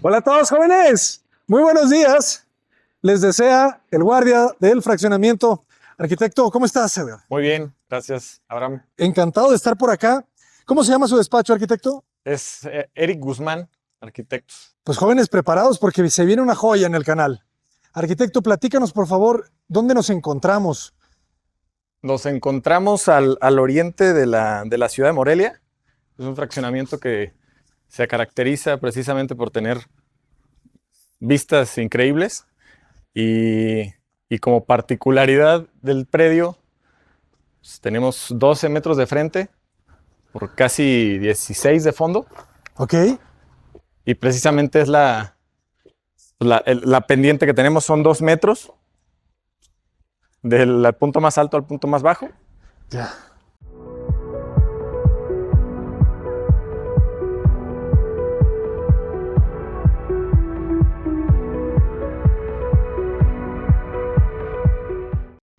Hola a todos, jóvenes. Muy buenos días. Les desea el guardia del fraccionamiento. Arquitecto, ¿cómo estás, Edgar? Muy bien, gracias, Abraham. Encantado de estar por acá. ¿Cómo se llama su despacho, arquitecto? Es Eric Guzmán, Arquitectos. Pues jóvenes preparados porque se viene una joya en el canal. Arquitecto, platícanos, por favor, ¿dónde nos encontramos? Nos encontramos al oriente de la ciudad de Morelia. Es un fraccionamiento que se caracteriza precisamente por tener vistas increíbles y como particularidad del predio, pues, tenemos 12 metros de frente por casi 16 de fondo. ¿Ok? Y precisamente es la pendiente que tenemos son 2 metros del punto más alto al punto más bajo. Ya.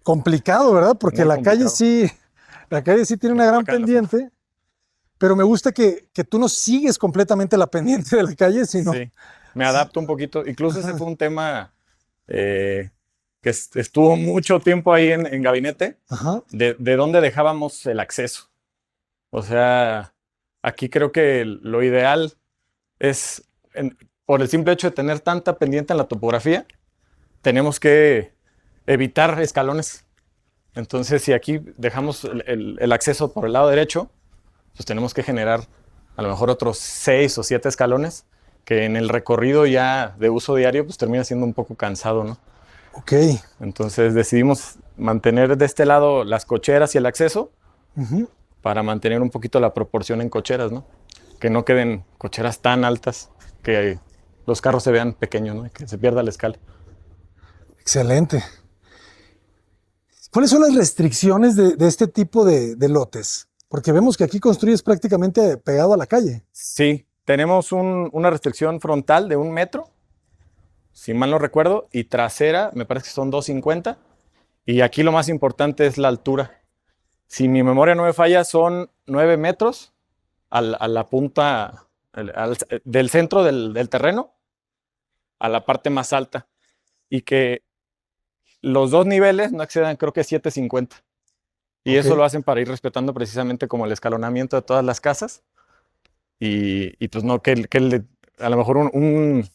Complicado, ¿verdad? Porque Muy la calle complicado. la calle sí tiene una gran Acá en la pendiente, pero me gusta que tú no sigues completamente la pendiente de la calle, sino... Sí, me adapto un poquito. Incluso ese fue un tema que estuvo mucho tiempo ahí en gabinete, Ajá. de dónde dejábamos el acceso. O sea, aquí creo que lo ideal es, por el simple hecho de tener tanta pendiente en la topografía, tenemos que evitar escalones. Entonces, si aquí dejamos el acceso por el lado derecho, pues tenemos que generar a lo mejor otros 6 o 7 escalones, que en el recorrido ya de uso diario, pues termina siendo un poco cansado, ¿no? Ok. Entonces decidimos mantener de este lado las cocheras y el acceso Ujú. para mantener un poquito la proporción en cocheras, ¿no? Que no queden cocheras tan altas que los carros se vean pequeños, ¿no? Y que se pierda la escala. Excelente. ¿Cuáles son las restricciones de este tipo de lotes? Porque vemos que aquí construyes prácticamente pegado a la calle. Sí, tenemos una restricción frontal de 1 metro, si mal no recuerdo, y trasera, me parece que son 2,50. Y aquí lo más importante es la altura. Si mi memoria no me falla, son 9 metros a la punta del centro del terreno a la parte más alta. Y que los dos niveles no excedan, creo que 7,50. Y Ok. eso lo hacen para ir respetando precisamente como el escalonamiento de todas las casas. Y pues no, a lo mejor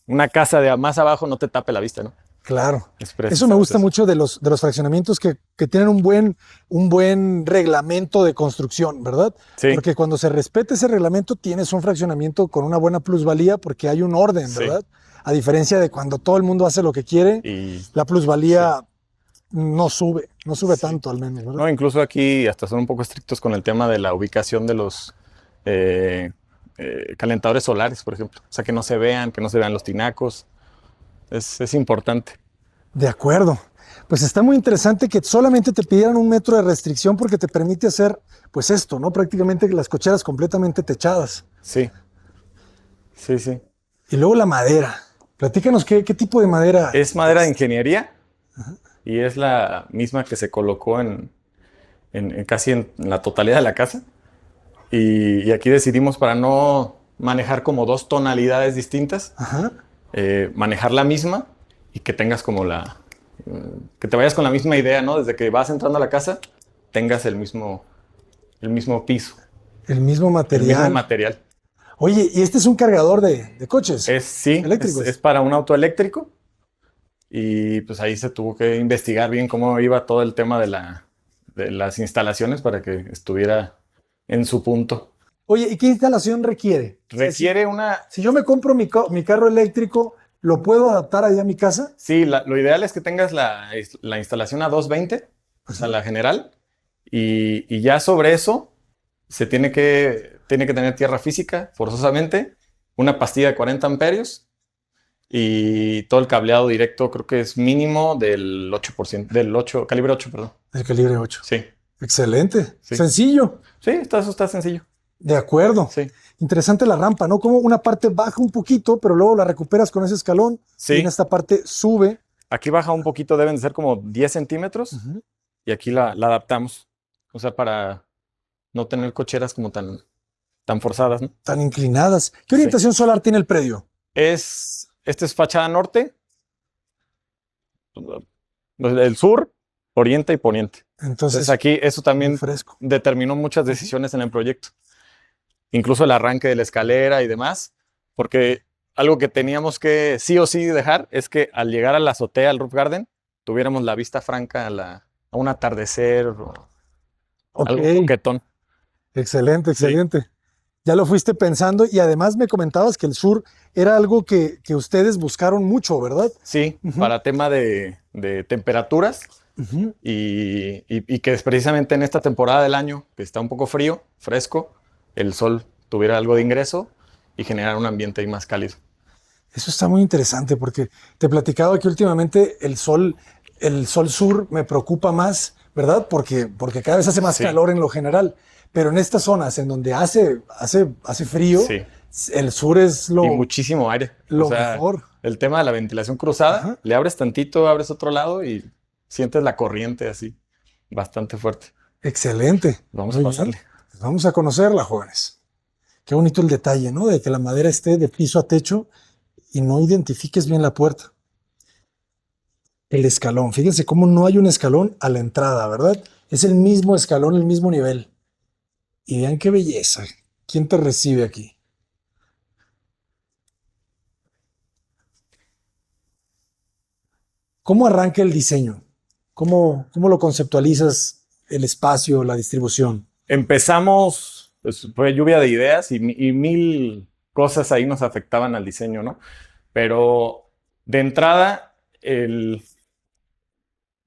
una casa de más abajo no te tape la vista, ¿no? Claro. Es Eso me precisamente gusta eso. mucho de los fraccionamientos que tienen un buen reglamento de construcción, ¿verdad? Sí, Porque cuando se respeta ese reglamento, tienes un fraccionamiento con una buena plusvalía porque hay un orden, sí. ¿verdad? A diferencia de cuando todo el mundo hace lo que quiere, Y la sí, plusvalía no sube sí. tanto al menos, ¿verdad? No, incluso aquí hasta son un poco estrictos con el tema de la ubicación de los eh, calentadores solares, por ejemplo. O sea, que no se vean los tinacos. Es importante. De acuerdo. Pues está muy interesante que solamente te pidieran 1 metro de restricción porque te permite hacer, pues esto, ¿no? Prácticamente las cocheras completamente techadas. Sí, sí, sí. Y luego la madera. Platícanos qué tipo de madera. Es madera de ingeniería y es la misma que se colocó en casi en la totalidad de la casa. Y aquí decidimos para no manejar como dos tonalidades distintas, Ajá. manejar la misma y que tengas como que te vayas con la misma idea, ¿no? Desde que vas entrando a la casa, tengas el mismo piso, El mismo el mismo material. material. Oye, y este es un cargador de coches Sí, es eléctricos. para un auto eléctrico y pues ahí se tuvo que investigar bien cómo iba todo el tema de las instalaciones para que estuviera en su punto. Oye, ¿y qué instalación requiere? O sea, Requiere una. si yo me compro mi carro eléctrico, ¿lo puedo adaptar allá a mi casa? Sí, lo ideal es que tengas la instalación a 220, o sea, la general, y ya sobre eso tiene que tener tierra física, forzosamente, una pastilla de 40 amperios y todo el cableado directo creo que es mínimo del 8%, calibre 8, perdón. El calibre 8. Sí, Excelente. sí. Sencillo. Sí, eso está sencillo. De acuerdo. Sí, Interesante la rampa, ¿no? Como una parte baja un poquito, pero luego la recuperas con ese escalón y en sí. esta parte sube. Aquí baja un poquito, deben de ser como 10 centímetros Ujú. y aquí la adaptamos, o sea, para no tener cocheras como tan forzadas, ¿no? Tan inclinadas. ¿Qué Sí. orientación solar tiene el predio? Este es fachada norte, el sur, oriente y poniente. Entonces Entonces, aquí eso muy también fresco. determinó muchas decisiones en el proyecto, incluso el arranque de la escalera y demás, porque algo que teníamos que sí o sí dejar es que al llegar a la azotea, al roof garden, tuviéramos la vista franca a un atardecer o Ok, algo coquetón. excelente, Sí, excelente. Ya lo fuiste pensando y además me comentabas que el sur era algo que ustedes buscaron mucho, ¿verdad? sí, Ujú, para tema de temperaturas ujú. y que precisamente en esta temporada del año, que está un poco frío, fresco, el sol tuviera algo de ingreso y generar un ambiente ahí más cálido. Eso está muy interesante porque te platicaba que últimamente el sol sur me preocupa más, ¿verdad? Porque cada vez hace más Sí, calor en lo general. Pero en estas zonas en donde hace frío, sí. el sur es Y lo, muchísimo aire. O lo sea, mejor. el tema de la ventilación cruzada, Ajá. le abres tantito, abres otro lado y sientes la corriente así, bastante fuerte. Excelente. Vamos a Muy bien. pasarle. Pues vamos a conocerla, jóvenes. Qué bonito el detalle, ¿no? De que la madera esté de piso a techo y no identifiques bien la puerta. El escalón. Fíjense cómo no hay un escalón a la entrada, ¿verdad? Es el mismo escalón, el mismo nivel. Y vean qué belleza. ¿Quién te recibe aquí? ¿Cómo arranca el diseño? ¿Cómo lo conceptualizas el espacio, la distribución? Empezamos, pues, fue lluvia de ideas y mil cosas ahí nos afectaban al diseño, ¿no? Pero de entrada,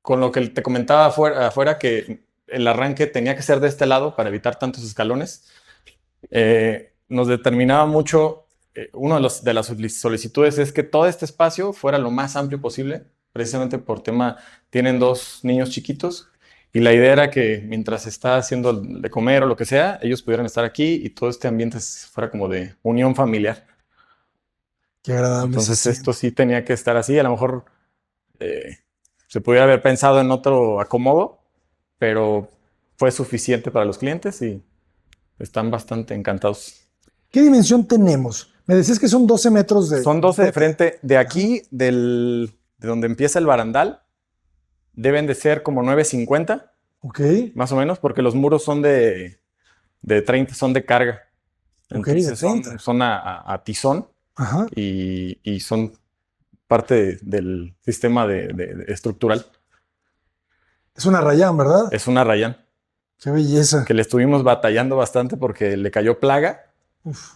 con lo que te comentaba afuera, que el arranque tenía que ser de este lado para evitar tantos escalones, nos determinaba mucho, una de las solicitudes es que todo este espacio fuera lo más amplio posible, precisamente por tema, tienen dos niños chiquitos y la idea era que mientras está haciendo de comer o lo que sea, ellos pudieran estar aquí y todo este ambiente fuera como de unión familiar. Qué agradable se Entonces esto siente. sí tenía que estar así, a lo mejor eh, se pudiera haber pensado en otro acomodo, pero fue suficiente para los clientes y están bastante encantados. ¿Qué dimensión tenemos? Me decías que son 12 metros Son de 12 de lote. frente. De Ajá. aquí, de donde empieza el barandal, deben de ser como 9.50, Ok, más o menos, porque los muros son de 30, son de carga. ok, de Entonces 30. son a tizón Ajá. y son parte del sistema de estructural. Es una Rayán, ¿verdad? Es una Rayán Qué belleza. que le estuvimos batallando bastante porque le cayó plaga Uf.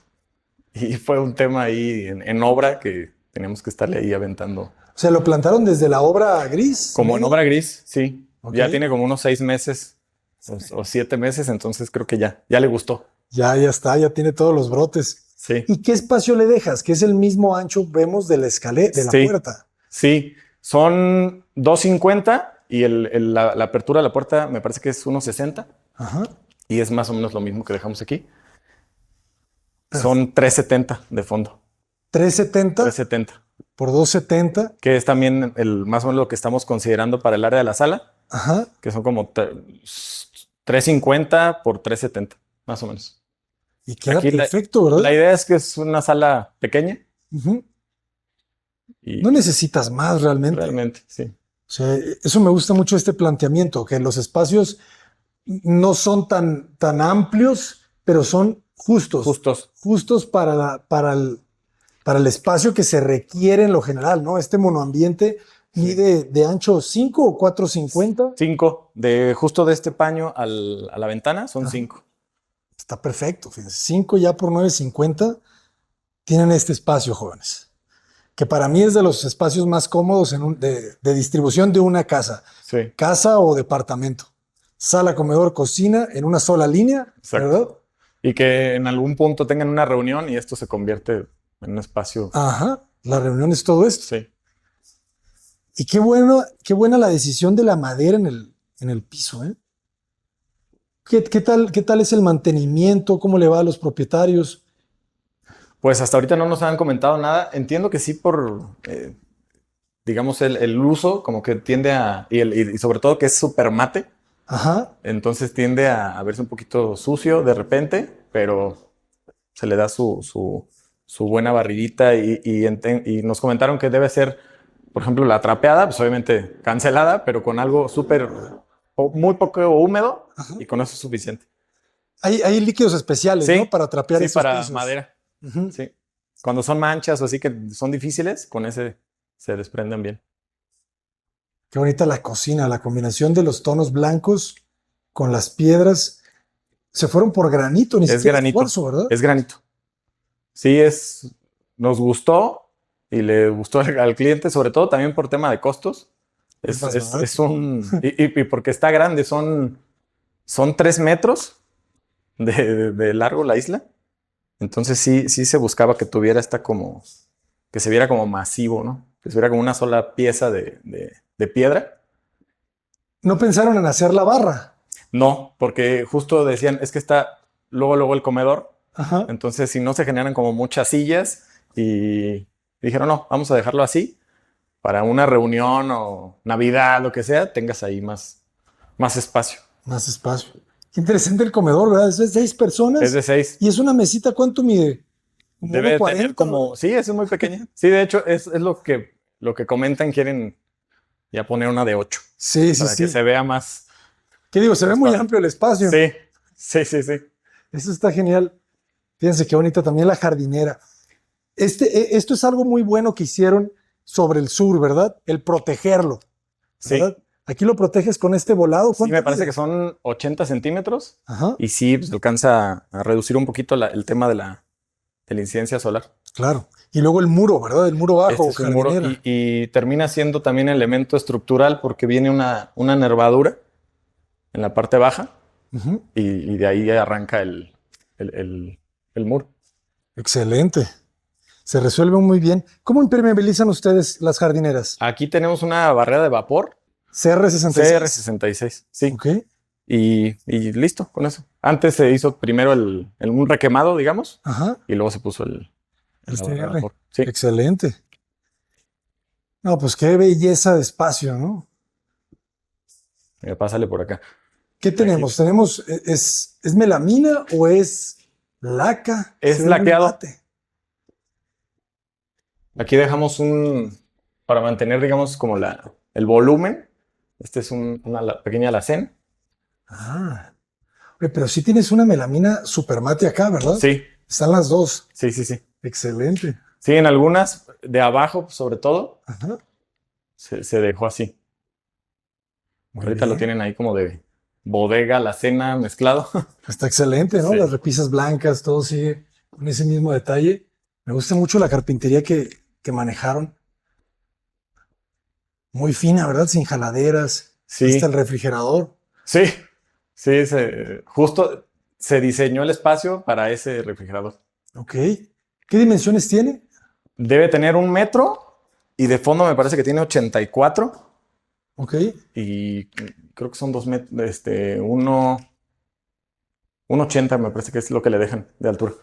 y fue un tema ahí en obra que teníamos que estarle ahí aventando. O sea, lo plantaron desde la obra gris, Como en negra. obra gris, sí. Ok. Ya tiene como unos 6 meses o 7 meses, entonces creo que ya le gustó. Ya está, ya tiene todos los brotes. Sí, ¿Y qué espacio le dejas? Que es el mismo ancho, vemos, de la escalera, de la sí, puerta. sí. Son 2.50 y la apertura de la puerta me parece que es 1.60 Ajá. y es más o menos lo mismo que dejamos aquí. Perfecto. Son 3.70 de fondo. 370 3.70, por 270. que es también más o menos lo que estamos considerando para el área de la sala, Ajá. que son como 3.50 por 3.70, más o menos. Y queda Aquí perfecto, la ¿verdad? idea es que es una sala pequeña Ujú. No y necesitas más realmente. realmente, sí. O sea, eso me gusta mucho este planteamiento, que los espacios no son tan amplios, pero son justos, Justos. justos para el espacio que se requiere en lo general, ¿no? Este monoambiente Sí. mide de ancho 5 o 450. 5. Justo de este paño a la ventana son Ajá. 5. Está perfecto, fíjense. 5 ya por 950 tienen este espacio, jóvenes, que para mí es de los espacios más cómodos de distribución de una casa, Sí, casa o departamento. Sala, comedor, cocina en una sola línea, exacto. ¿verdad? Y que en algún punto tengan una reunión y esto se convierte en un espacio. Ajá, la reunión es todo esto. Sí. Y qué buena la decisión de la madera en el piso, ¿eh? ¿Qué tal es el mantenimiento? ¿Cómo le va a los propietarios? Pues hasta ahorita no nos han comentado nada. Entiendo que sí digamos, el uso como que tiende y sobre todo que es súper mate. Ajá, Entonces tiende a verse un poquito sucio de repente, pero se le da su buena barridita y nos comentaron que debe ser, por ejemplo, la trapeada, pues obviamente cancelada, pero con algo súper, muy poco húmedo y con eso es suficiente. Hay líquidos especiales, Sí, ¿no? Para trapear sí, esos para pisos. madera. Ujú. Sí. Cuando son manchas o así que son difíciles, con ese se desprenden bien. Qué bonita la cocina, la combinación de los tonos blancos con las piedras. Se fueron por granito, ni Es siquiera granito. esfuerzo, ¿verdad? Es granito. Sí, nos gustó y le gustó al cliente, sobre todo también por tema de costos. Es más barato. Y porque está grande, son 3 metros de largo la isla. Entonces sí se buscaba que tuviera que se viera como masivo, ¿no? Que se viera como una sola pieza de piedra. No pensaron en hacer la barra. No, porque justo decían, es que está luego el comedor. Ajá. Entonces, si no se generan como muchas sillas y dijeron, no, vamos a dejarlo así para una reunión o Navidad, lo que sea, tengas ahí más espacio. Más espacio. Qué interesante el comedor, ¿verdad? Es de 6 personas. Es de 6. Y es una mesita, ¿cuánto mide? Como Debe 1.40, tener como, sí, es muy pequeña. Sí, de hecho, es lo que comentan, quieren ya poner una de 8 Sí, sí, para que sí. se vea más. ¿Qué digo? Se ve muy Espacio. amplio el espacio. Sí. Eso está genial. Fíjense qué bonita también la jardinera. Esto es algo muy bueno que hicieron sobre el sur, ¿verdad? El protegerlo, Sí. ¿verdad? Aquí lo proteges con este volado. Sí, me ¿Cuánto parece mide? que son 80 centímetros Ajá, y sí, pues alcanza a reducir un poquito el tema de la incidencia solar. claro. Y luego el muro, ¿verdad? El muro bajo, Este es un muro jardinera. y termina siendo también elemento estructural porque viene una nervadura en la parte baja Ujú. y de ahí arranca el muro. Excelente. Se resuelve muy bien. ¿Cómo impermeabilizan ustedes las jardineras? Aquí tenemos una barrera de vapor CR66. CR66, sí. Ok. Y listo con eso. Antes se hizo primero un requemado, digamos, Ajá. y luego se puso la barrera de CR. vapor. Sí. Excelente. No, pues qué belleza de espacio, ¿no? Mira, pásale por acá. ¿Qué tenemos? ¿Tenemos, es melamina o es laca? Es Se ve muy laqueado. mate. Aquí dejamos para mantener, digamos, como el volumen. Este es una pequeña alacén. Ah. Oye, pero sí tienes una melamina super mate acá, ¿verdad? Sí, Están las dos. sí. Excelente. Sí, en algunas, de abajo sobre todo, Ajá. se dejó así. Muy Ahorita lo bien. tienen ahí como de bodega, alacena, mezclado. Está excelente, ¿no? Sí. Las repisas blancas, todo sigue con ese mismo detalle. Me gusta mucho la carpintería que manejaron. Muy fina, ¿verdad? Sin jaladeras. Sí. Hasta el refrigerador. Sí, justo se diseñó el espacio para ese refrigerador. Ok. ¿Qué dimensiones tiene? Debe tener 1 metro y de fondo me parece que tiene 84 Ok. y creo que son 2 metros, 1,80 me parece que es lo que le dejan de altura.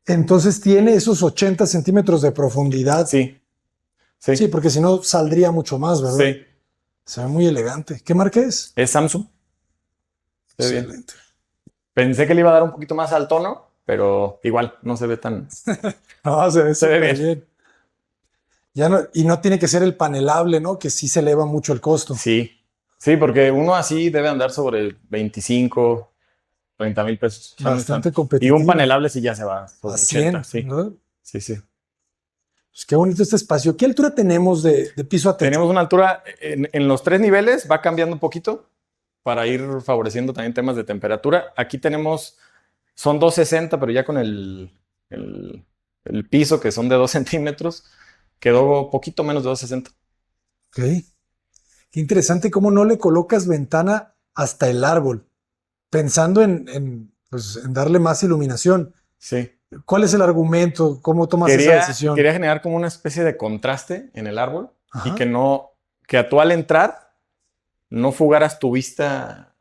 Entonces tiene esos 80 centímetros de profundidad. Sí, Sí, porque si no saldría mucho más, ¿verdad? sí. Se ve muy elegante. ¿Qué marca es? Es Samsung. Se ve bien. Excelente. Pensé que le iba a dar un poquito más al tono, pero igual no se ve tan. No, se ve Se ve súper bien. Ya no, y no tiene que ser el panelable, ¿no? Que sí se eleva mucho el costo. Sí, porque uno así debe andar sobre 25, 30 mil pesos. O sea, no es Bastante tanto. Y competitivo. un panelable sí ya se va sobre A 80. 100, Sí, ¿verdad? sí. Pues qué bonito este espacio. ¿Qué altura tenemos de piso a techo? Tenemos una altura en los 3 niveles, va cambiando un poquito para ir favoreciendo también temas de temperatura. Aquí son 260, pero ya con el piso, que son de 2 centímetros, quedó poquito menos de 260. Ok. Qué interesante cómo no le colocas ventana hasta el árbol, pensando pues, en darle más iluminación. Sí. ¿Cuál es el argumento? ¿Cómo tomas esa decisión? Quería generar como una especie de contraste en el árbol. Ajá. Y que tú al entrar no fugaras tu vista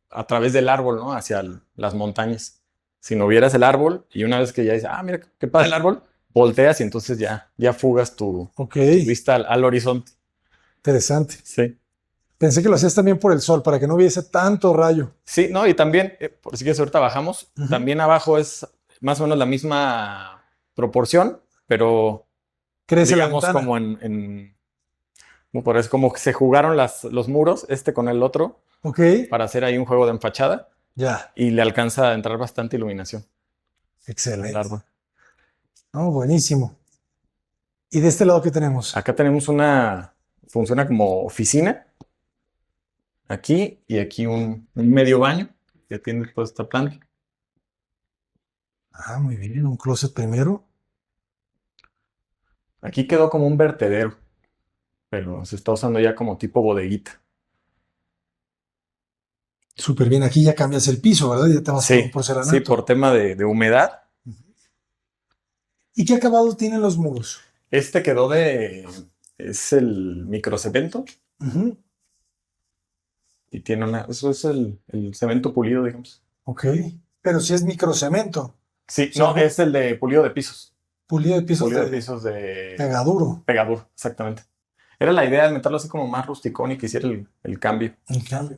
a través del árbol, ¿no? Hacia las montañas, sino vieras el árbol y una vez que ya dices, mira qué padre el árbol, volteas y entonces ya fugas tu Ok, vista al horizonte. interesante. Sí. Pensé que lo hacías también por el sol, para que no hubiese tanto rayo. Sí, no, y también, por si quieres ahorita bajamos, Ujú. también abajo es más o menos la misma proporción, pero Crece la digamos ventana. como es como que se jugaron los muros, este con el otro, Ok, para hacer ahí un juego de empachada ya, y le alcanza a entrar bastante iluminación al excelente. árbol. No, buenísimo. ¿Y de este lado qué tenemos? Acá tenemos funciona como oficina, aquí y aquí un medio baño que tiene toda esta planta. Ah, muy bien, un closet primero. Aquí quedó como un vertedero, pero se está usando ya como tipo bodeguita. Súper bien, aquí ya cambias el piso, ¿verdad? Ya te vas con un Sí, sí, por porcelanato. tema de humedad. ¿Y qué acabado tienen los muros? Este es el microcemento Ujú, y tiene eso es el cemento pulido, digamos. ok, pero si es microcemento, o Sí, sea, no, es el de pulido de pisos. pulido de pisos Pulido de de pisos de pegaduro. pegadura, exactamente. Era la idea de meterlo así como más rusticón y que hiciera el cambio. En cambio,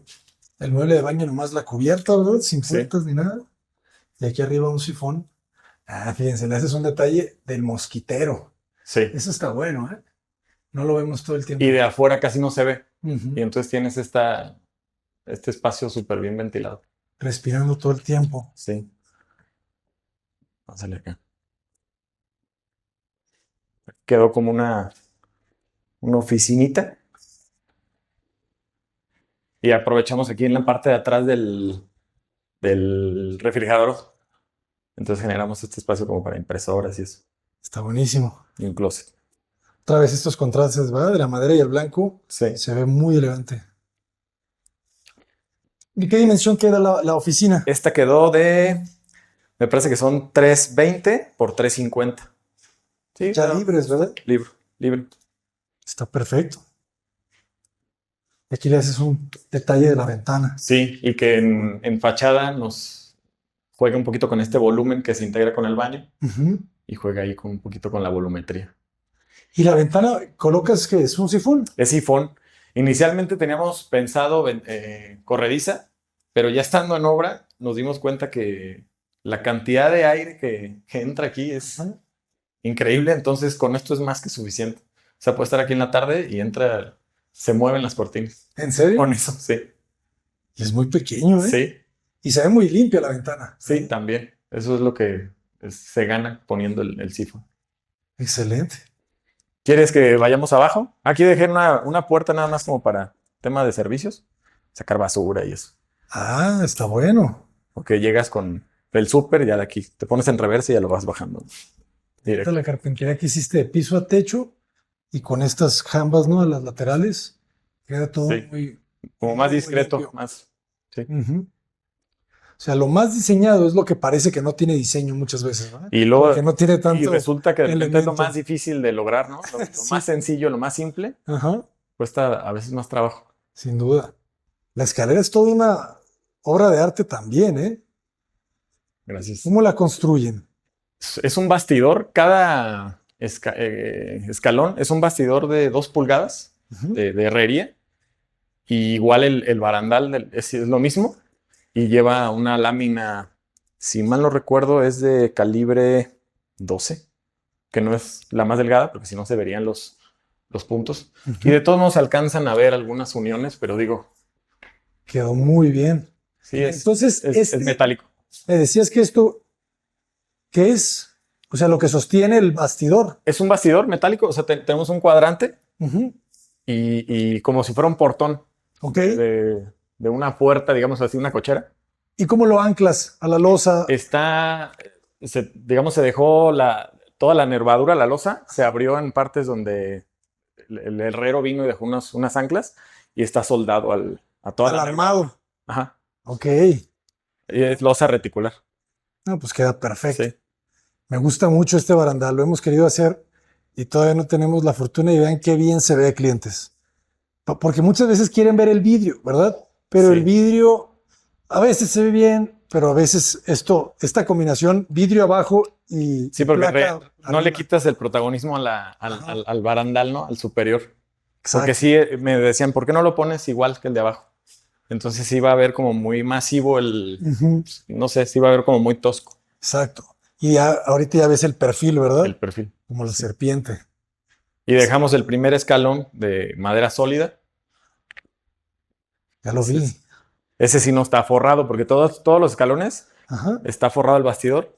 el mueble de baño nomás la cubierta, ¿verdad? Sin Sí, puertas ni nada. Y aquí arriba un sifón. Ah, fíjense, le haces un detalle del mosquitero. sí. Eso está bueno, ¿eh? No lo vemos todo el Y tiempo. de afuera casi no se ve. Ujú. Y entonces tienes este espacio súper bien ventilado. Respirando todo el tiempo. Sí. Pásale acá. Quedó como una oficinita. Y aprovechamos aquí en la parte de atrás del refrigerador. Entonces generamos este espacio como para impresoras y eso. Está buenísimo. Y un closet. Otra vez estos contrastes, ¿verdad? De la madera y el blanco. Sí. Se ve muy elegante. ¿De qué dimensión queda la oficina? Esta quedó me parece que son 320 por 350. Sí, Ya libres, ¿verdad? libre, libre. Está perfecto. Y aquí le haces un detalle de la ventana. Sí, y que en fachada nos juega un poquito con este volumen que se integra con el baño Ujú. y juega ahí con un poquito con la volumetría. Y la ventana, colocas que es un sifón. Es sifón. Inicialmente teníamos pensado corrediza, pero ya estando en obra nos dimos cuenta que la cantidad de aire que entra aquí es Ajá. increíble, entonces con esto es más que suficiente. O sea, puede estar aquí en la tarde y entra, se mueven las cortinas. ¿En serio? Con eso, sí. Y es muy pequeño, ¿eh? Sí, Y se ve muy limpia la ventana. sí, también. Eso es lo que se gana poniendo el sifón. Excelente. ¿Quieres que vayamos abajo? Aquí dejé una puerta nada más como para tema de servicios, sacar basura y eso. Ah, está bueno. Porque llegas con el súper, ya de aquí, te pones en reversa y ya lo vas bajando. Esta Directo. es la carpintería que hiciste de piso a techo y con estas jambas, ¿no? A las laterales. Queda todo Sí, muy, como más muy discreto, limpio. más. Sí. Ujú. O sea, lo más diseñado es lo que parece que no tiene diseño muchas veces, ¿verdad? Y Lo que luego, no tiene y tanto resulta que de repente es lo elemento. más difícil de lograr, ¿no? Lo Sí. más sencillo, lo más simple, Ajá, cuesta a veces más trabajo. sin duda. La escalera es toda una obra de arte también, ¿eh? Gracias. ¿Cómo la construyen? Es un bastidor, cada escalón es un bastidor de 2 pulgadas Ujú. de herrería. Y igual el barandal es lo mismo y lleva una lámina, si mal no recuerdo, es de calibre 12, que no es la más delgada, porque si no se verían los puntos. Y Ujú. de todos modos se alcanzan a ver algunas uniones, pero digo, Quedó muy bien. sí, Entonces, es metálico. me decías que esto, ¿qué es? O sea, lo que sostiene el bastidor. Es un bastidor metálico, o sea, tenemos un cuadrante Ujú. y como si fuera un portón Ok. de una puerta, digamos así, una cochera. ¿Y cómo lo anclas a la losa? Digamos, se dejó toda la nervadura, la losa, se abrió en partes donde el herrero vino y dejó unas anclas y está soldado a toda Al la nervadura. armado. Ajá. Ok. Y es losa reticular. No, pues queda perfecto. Sí. Me gusta mucho este barandal. Lo hemos querido hacer y todavía no tenemos la fortuna y vean qué bien se ve, clientes. Porque muchas veces quieren ver el vidrio, ¿verdad? Pero el Sí. vidrio a veces se ve bien, pero a veces esta combinación vidrio abajo y Sí, porque placa no le arriba. quitas el protagonismo Ajá. al barandal, ¿no? Al superior. Porque Exacto. sí, me decían, ¿por qué no lo pones igual que el de abajo? Entonces sí va a ver como muy masivo Ujú. no sé, sí va a ver como muy tosco. Exacto. Y ya, ahorita ya ves el perfil, ¿verdad? el perfil. Como la serpiente. Y dejamos el primer escalón de madera sólida. Ya lo vi. Ese sí no está forrado, porque todos los escalones Ajá. está forrado el bastidor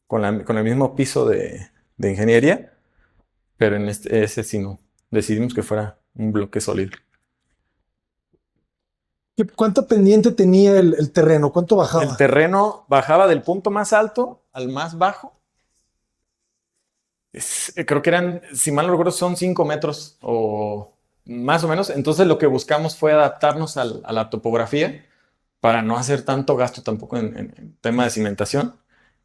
con el mismo piso de ingeniería, pero en ese sí no. Decidimos que fuera un bloque sólido. ¿Cuánta pendiente tenía el terreno? ¿Cuánto bajaba? El terreno bajaba del punto más alto al más bajo. Creo que eran, si mal no recuerdo, son 5 metros o más o menos. Entonces lo que buscamos fue adaptarnos a la topografía para no hacer tanto gasto tampoco en tema de cimentación.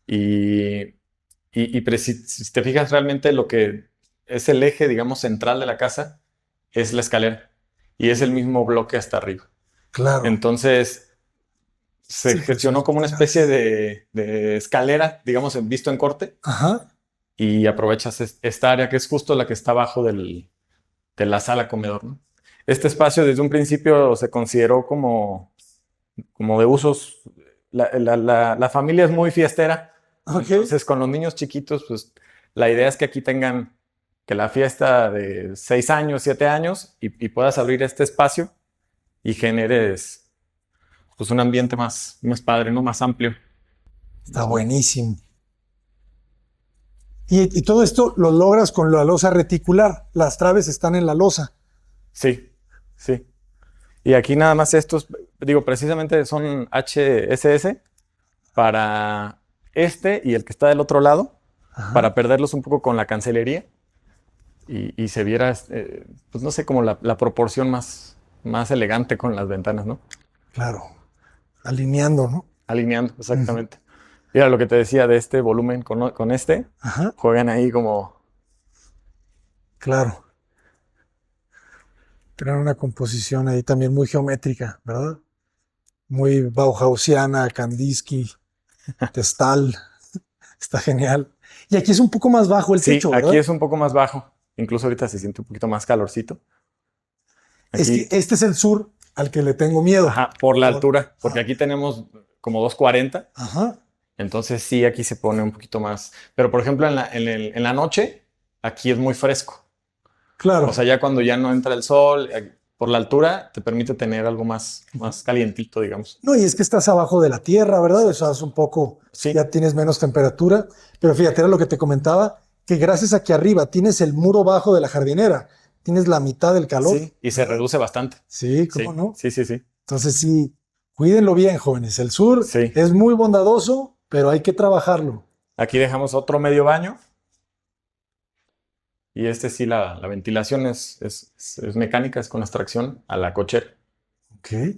Pero si te fijas realmente lo que es el eje, digamos, central de la casa es la escalera y es el mismo bloque hasta arriba. Claro. Entonces se Sí, gestionó como una especie de escalera, digamos, visto en corte. Ajá. Y aprovechas esta área que es justo la que está abajo de la sala comedor, ¿no? Este espacio desde un principio se consideró como de usos. La familia es muy fiestera. Ok. Entonces, con los niños chiquitos, pues la idea es que aquí tengan que la fiesta de 6 años, 7 años, y puedas abrir este espacio y generes pues un ambiente más padre, ¿no? Más amplio. Está buenísimo. Y todo esto lo logras con la losa reticular. Las traves están en la losa. Sí, sí. Y aquí nada más estos, digo, precisamente son HSS para este y el que está del otro lado, Ajá. para perderlos un poco con la cancelería y se viera, pues no sé, como la proporción más elegante con las ventanas, ¿no? Claro. Alineando, ¿no? Alineando, exactamente. Mira lo que te decía de este volumen con este, Ajá. juegan ahí como... Claro. Tener una composición ahí también muy geométrica, ¿verdad? Muy Bauhausiana, Kandinsky, Testal. Está genial. Y aquí es un poco más bajo el Sí, techo, ¿verdad? aquí es un poco más bajo. Incluso ahorita se siente un poquito más calorcito. Es Aquí, que este es el sur al que le tengo miedo. ajá, por la altura, porque aquí tenemos como 240. Ajá. Entonces sí, aquí se pone un poquito más. Pero por ejemplo, en la noche, aquí es muy fresco. Claro. O sea, ya cuando ya no entra el sol, por la altura, te permite tener algo más calientito, digamos. No, y es que estás abajo de la tierra, ¿verdad? O sea, es un poco, Sí. ya tienes menos temperatura. Pero fíjate, era lo que te comentaba, que gracias a que arriba tienes el muro bajo de la jardinera, tienes la mitad del calor. Sí, y se reduce bastante. Sí, ¿cómo no? Sí, sí, sí. Entonces sí, cuídenlo bien, jóvenes. El sur Sí. es muy bondadoso, pero hay que trabajarlo. Aquí dejamos otro medio baño. Y este sí, la ventilación es mecánica, es con extracción a la cochera. Ok.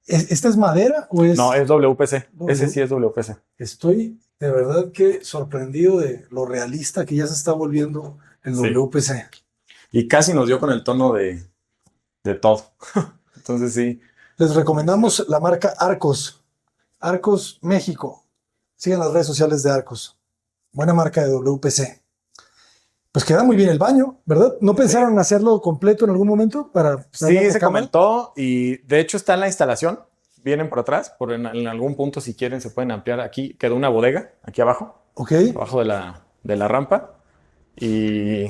¿Esta es madera o es...? No, es WPC. W. Ese sí es WPC. Estoy de verdad que sorprendido de lo realista que ya se está volviendo el Sí. WPC. Y casi nos dio con el tono de todo. Entonces sí. Les recomendamos la marca Arcos. Arcos México. Sigan las redes sociales de Arcos. Buena marca de WPC. Pues queda muy bien el baño, ¿verdad? ¿No pensaron en hacerlo completo en algún momento para Sí, darle se cama? comentó y de hecho está en la instalación. Vienen por atrás, en algún punto si quieren se pueden ampliar. Aquí quedó una bodega, aquí abajo, Ok. abajo de la rampa y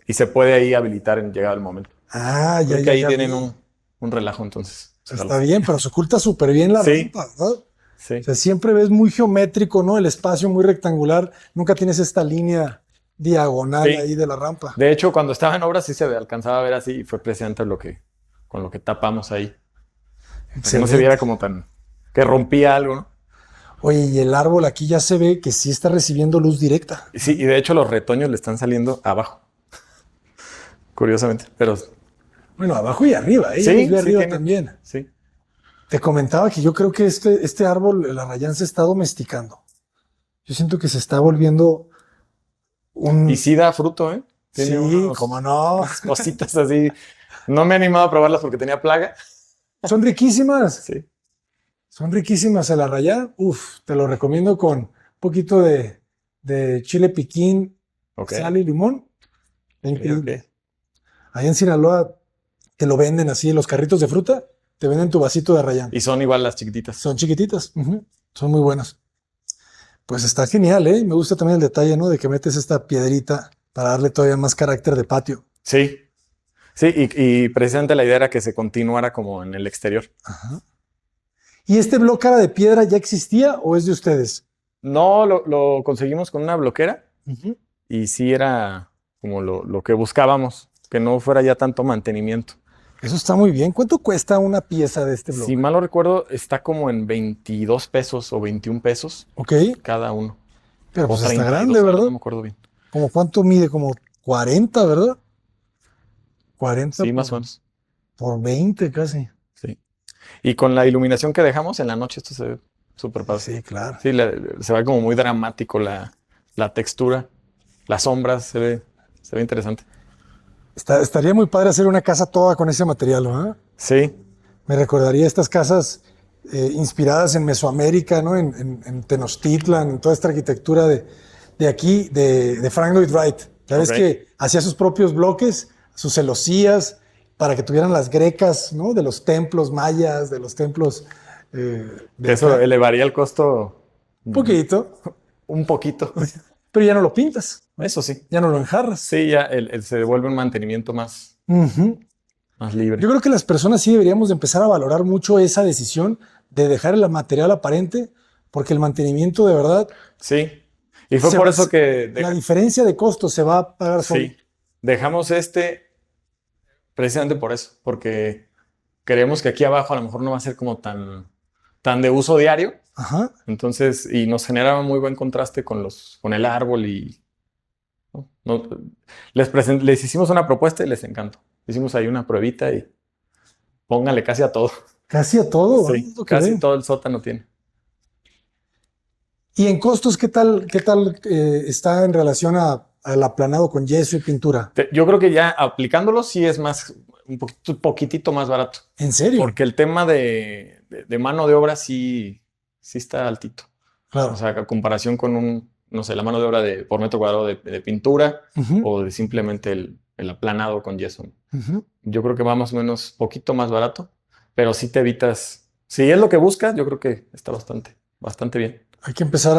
se puede ahí habilitar en llegado el momento. Ah, ya, Creo que ya, ahí ya tienen vi. un relajo entonces. O sea, está bien, pero se oculta súper bien la Sí. rampa, ¿verdad? Sí. O sea, siempre ves muy geométrico, ¿no? El espacio muy rectangular. Nunca tienes esta línea diagonal Sí. ahí de la rampa. De hecho, cuando estaba en obra sí se alcanzaba a ver así y fue precisamente con lo que tapamos ahí. Para que no se Excelente. viera como que rompía algo, ¿no? Oye, y el árbol aquí ya se ve que sí está recibiendo luz directa. Sí, y de hecho los retoños le están saliendo abajo. Curiosamente, pero Bueno, abajo y arriba, ¿eh? Ya sí, los vi arriba tiene. también. Sí. Te comentaba que yo creo que este árbol, el arrayán, se está domesticando. Yo siento que se está volviendo un... Y sí da fruto, ¿eh? Tiene Sí, cómo no. unas cositas así. No me he animado a probarlas porque tenía plaga. Son riquísimas. Sí. Son riquísimas el arrayán. Uf, te lo recomiendo con un poquito de chile piquín, Ok. sal y limón. Ok, Increíble. ok. Allá en Sinaloa te lo venden así en los carritos de fruta. Te venden tu vasito de arrayán. Y son igual las chiquititas. Son chiquititas. Ujú. Son muy buenas. Pues está genial, ¿eh? Me gusta también el detalle, ¿no? De que metes esta piedrita para darle todavía más carácter de patio. Sí, sí, y precisamente la idea era que se continuara como en el exterior. Ajá. ¿Y este bloque de piedra ya existía o es de ustedes? No, lo conseguimos con una bloquera Ujú. y sí era como lo que buscábamos, que no fuera ya tanto mantenimiento. Eso está muy bien. ¿Cuánto cuesta una pieza de este Si bloque? mal no recuerdo, está como en 22 pesos o 21 pesos Ok, cada uno. pero O pues está 32, grande, ahora no ¿verdad? me acuerdo bien. ¿Como cuánto mide? Como 40, ¿verdad? 40 Sí, más o menos. por 20 casi. Sí. Y con la iluminación que dejamos en la noche, esto se ve súper padre. Sí, claro. Sí, se ve como muy dramático la textura, las sombras, se ve interesante. Estaría muy padre hacer una casa toda con ese material, ¿no? Sí, Me recordaría estas casas inspiradas en Mesoamérica, ¿no? En Tenochtitlan, en toda esta arquitectura de aquí, de Frank Lloyd Wright. Ya ves ok. que hacía sus propios bloques, sus celosías, para que tuvieran las grecas, ¿no? De los templos mayas, de los templos de Eso acá. elevaría el costo Poquito, un poquito. pero ya no lo pintas, ¿no? Eso sí. Ya no lo enjarras. Sí, ya se devuelve un mantenimiento Ujú. más Yo libre. creo que las personas sí deberíamos de empezar a valorar mucho esa decisión de dejar el material aparente, porque el mantenimiento de verdad, Sí. Y fue se por va- eso que la diferencia de costos se va a pagar solo. sí, dejamos este precisamente por eso, porque creemos que aquí abajo a lo mejor no va a ser como tan de uso diario. Ajá. Entonces, y nos generaba muy buen contraste con el árbol y ¿no? Les hicimos una propuesta y les encantó. Hicimos ahí una pruebita y póngale casi a todo. Casi a todo, ¿verdad? Sí, Es lo que casi veo. todo el sótano tiene. Y en costos, ¿qué tal está en relación al aplanado con yeso y pintura? Yo creo que ya aplicándolo sí es más, poquitito más barato, ¿En serio? porque el tema de mano de obra sí está altito. O Claro. sea, a comparación con no sé, la mano de obra por metro cuadrado de pintura Ujú, o de simplemente el aplanado con yeso. ujú. Yo creo que va más o menos poquito más barato, pero sí te evitas. Si es lo que buscas, yo creo que está bastante bien. Hay que empezar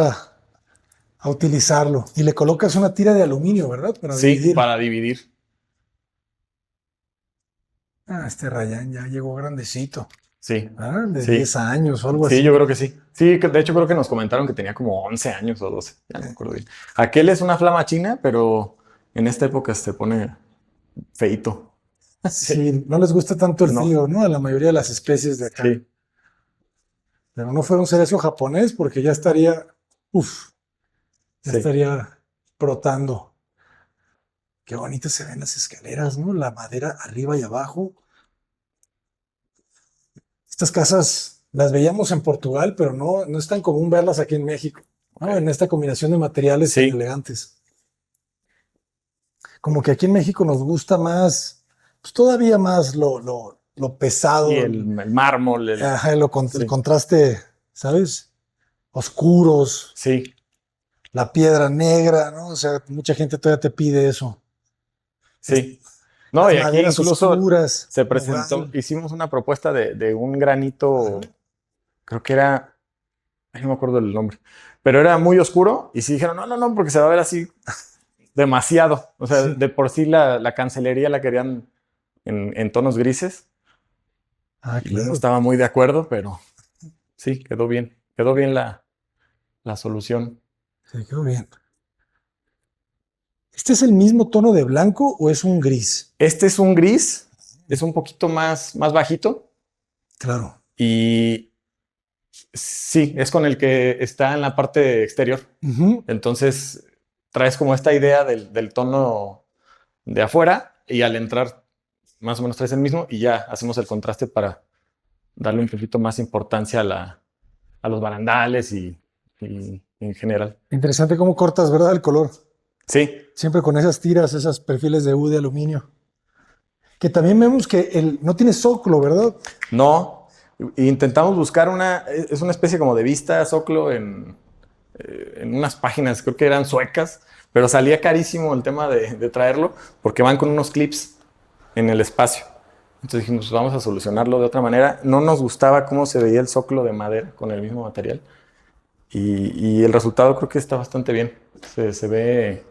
a utilizarlo. Y le colocas una tira de aluminio, ¿verdad? Para Sí, dividir. para dividir. Ah, este Rayán ya llegó grandecito. Sí, Ah, de sí, 10 años o algo sí, yo así. creo que sí. Sí, de hecho creo que nos comentaron que tenía como 11 años o 12. Ya no me acuerdo bien. Aquel es una flama china, pero en esta época se pone feito. Sí, Sí, no les gusta tanto el no, frío, ¿no? A la mayoría de las especies de acá. sí, Pero no fuera un cerezo japonés porque ya estaría, uff, ya sí. estaría brotando. Qué bonitas se ven las escaleras, ¿no? La madera arriba y abajo. Estas casas las veíamos en Portugal, pero no es tan común verlas aquí en México, Ok. ¿no? En esta combinación de materiales tan Sí, elegantes. Como que aquí en México nos gusta más, pues todavía más lo y pesado, el mármol, ajá, el sí, contraste, ¿sabes? Oscuros, sí. la piedra negra, ¿no? O sea, mucha gente todavía te pide eso. Sí. No, Las y aquí maderas incluso oscuras, se presentó, nogal. hicimos una propuesta de un granito, Ajá. creo que era, ay, no me acuerdo el nombre, pero era muy oscuro y sí dijeron, no, no, no, porque se va a ver así demasiado. O sea, Sí. de por sí la cancelería la querían en tonos grises Ah, y yo no claro. estaba muy de acuerdo, pero sí, quedó bien la solución. Sí, quedó bien. ¿Este es el mismo tono de blanco o es un gris? Este es un gris, es un poquito más bajito Claro. y sí, es con el que está en la parte exterior. Ujú. Entonces, traes como esta idea del tono de afuera y al entrar más o menos traes el mismo y ya hacemos el contraste para darle un poquito más importancia a los barandales y en general. Interesante cómo cortas, ¿verdad? El color. Sí, Siempre con esas tiras, esos perfiles de U de aluminio. Que también vemos que no tiene zócalo, ¿verdad? no. Intentamos buscar es una especie como de vista zoclo en unas páginas, creo que eran suecas, pero salía carísimo el tema de traerlo porque van con unos clips en el espacio. Entonces dijimos, pues vamos a solucionarlo de otra manera. No nos gustaba cómo se veía el zócalo de madera con el mismo material. y el resultado creo que está bastante bien. Se ve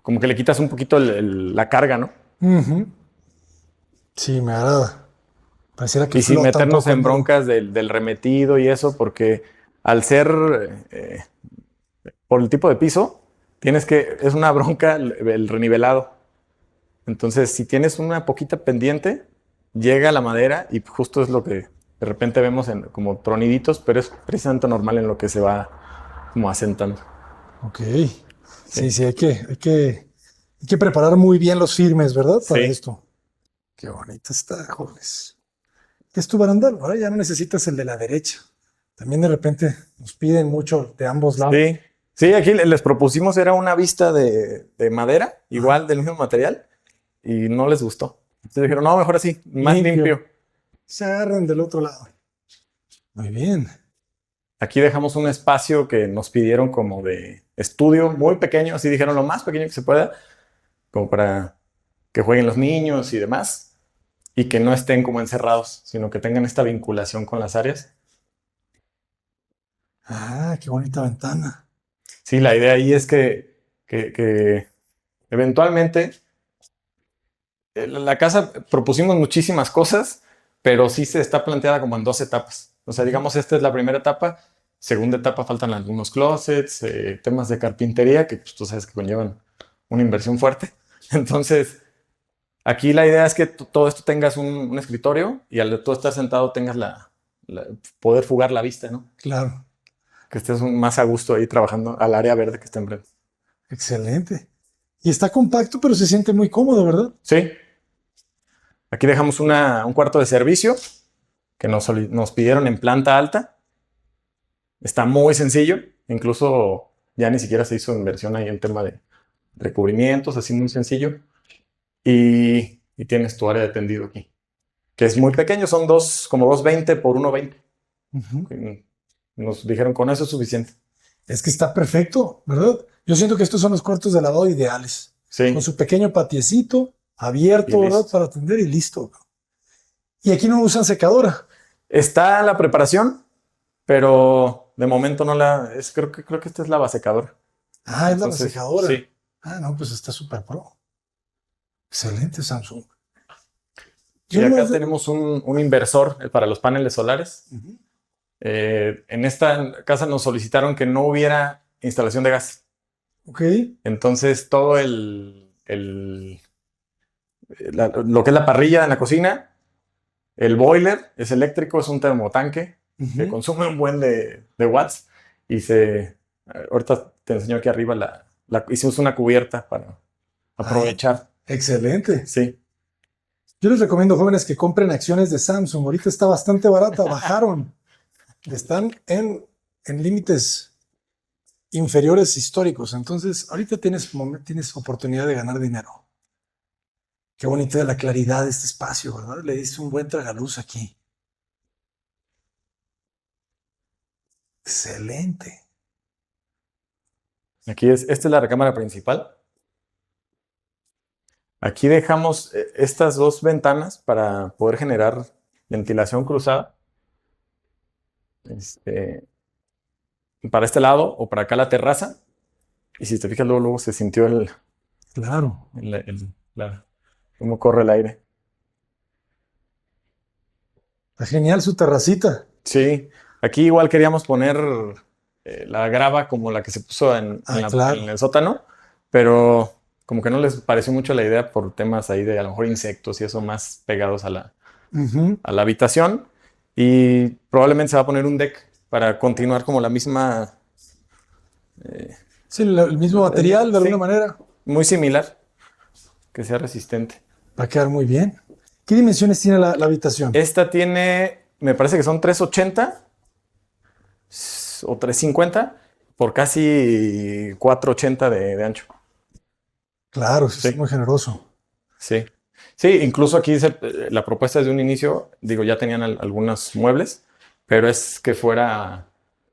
como que le quitas un poquito la carga, ¿no? Ujú. Sí, me agrada. Pareciera que Y sin flota un meternos poco en el nudo. broncas del remetido y eso, porque al ser eh, por el tipo de piso, es una bronca el renivelado. Entonces, si tienes una poquita pendiente, llega la madera y justo es lo que de repente vemos como troniditos, pero es precisamente normal en lo que se va como asentando. Ok. Sí, Sí, sí, hay que preparar muy bien los firmes, ¿verdad? Para sí, esto. Qué bonito está, jóvenes. ¿Qué es tu barandal? Ahora ya no necesitas el de la derecha. También de repente nos piden mucho de ambos lados. sí. Sí, aquí les propusimos, era una vista de madera, Ajá. igual del mismo material, y no les gustó. Entonces dijeron, no, mejor así, más Limpio. limpio. Se agarran del otro lado. Muy bien. Aquí dejamos un espacio que nos pidieron como de estudio muy pequeño, así dijeron lo más pequeño que se pueda, como para que jueguen los niños y demás, y que no estén como encerrados, sino que tengan esta vinculación con las áreas. Ah, qué bonita ventana. Sí, la idea ahí es que eventualmente la casa propusimos muchísimas cosas, pero sí se está planteada como en dos etapas. O sea, Ujú. digamos, esta es la primera etapa. Segunda etapa faltan algunos closets, temas de carpintería que pues, tú sabes que conllevan una inversión fuerte. Entonces, aquí la idea es que todo esto tengas un escritorio y al de tú estar sentado tengas poder fugar la vista, ¿no? Claro. Que estés más a gusto ahí trabajando al área verde que está enfrente. Excelente. Y está compacto, pero se siente muy cómodo, ¿verdad? Sí, aquí dejamos un cuarto de servicio que nos pidieron en planta alta. Está muy sencillo, incluso ya ni siquiera se hizo inversión ahí en tema de recubrimientos, así muy sencillo. Y tienes tu área de tendido aquí, que es muy pequeño, son como 220 por 120. Ujú. Nos dijeron con eso es suficiente. Es que está perfecto, ¿verdad? Yo siento que estos son los cuartos de lavado ideales. Con Sí, su pequeño patiecito, y abierto, ¿verdad? listo. Para atender y listo. Y aquí no usan secadora. Está la preparación, pero de momento no creo que esta es la basecadora. Ah, es la Entonces, secadora. sí. Ah, no, pues está súper pro. Excelente, Samsung. Yo Y acá nomás tenemos un inversor para los paneles solares. Ujú. En esta casa nos solicitaron que no hubiera instalación de gas. Ok. Entonces, todo lo que es la parrilla en la cocina, el boiler es eléctrico, es un termotanque que Ujú. consume un buen de watts. Ahorita te enseño aquí arriba, hicimos una cubierta para Ah, aprovechar. excelente. Sí, Yo les recomiendo, jóvenes, que compren acciones de Samsung. Ahorita está bastante barata, bajaron. Están en límites inferiores históricos. Entonces, ahorita tienes oportunidad de ganar dinero. Qué bonita la claridad de este espacio, ¿verdad? Le diste un buen tragaluz aquí. Excelente. esta es la recámara principal. Aquí dejamos estas dos ventanas para poder generar ventilación cruzada. Este, para este lado o para acá la terraza. Y si te fijas, luego se sintió Claro. cómo corre el aire. Está genial su terracita. Sí, aquí igual queríamos poner la grava como la que se puso Ah, en claro. el sótano, pero como que no les pareció mucho la idea por temas ahí de a lo mejor insectos y eso más pegados Ujú. a la habitación. Y probablemente se va a poner un deck para continuar como la misma, Sí, el mismo material, de alguna sí, manera. muy similar, que sea resistente. Va a quedar muy bien. ¿Qué dimensiones tiene la habitación? Esta tiene, me parece que son 380 o 350 por casi 480 de ancho. Claro, eso está Sí, muy generoso. sí. Sí, incluso aquí dice, la propuesta desde un inicio, digo, ya tenían algunos muebles, pero es que fuera